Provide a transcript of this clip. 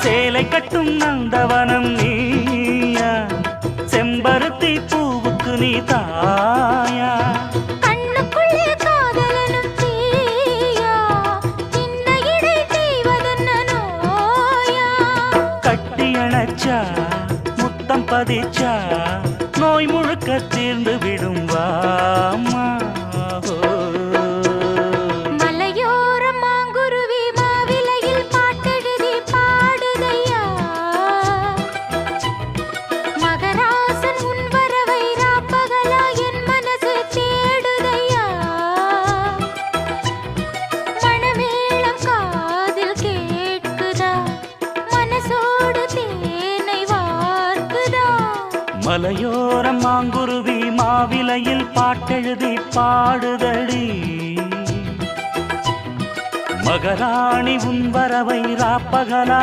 சேலை கட்டும் நந்தவனம் நீயா, செம்பருத்தி பூவுக்கு நீ தாயா. கண்ணுக்குள்ளே காதலனும் தீயா, சின்ன இடை செய்வதென்ன நோயா. கட்டி அணைச்சா முத்தம் பதிச்சா நோய் முழுக்க தீர்ந்து விடும் வாமா. மலையோரம் மாங்குருவி மாவிலையில் பாட்டெழுதி பாடுதையா, மகராசன் உன் வரவை ராப்பகலா என் மனசு தேடுதையா. மணமேளம் காதில் கேட்குதா, மனசோடு தேனை வார்க்குதா. மலையோரம் மாங்குருவி மாவிலையில் பாட்டெழுதி பாடுதடி, மகராணி உன் வரவை ராப்பகலா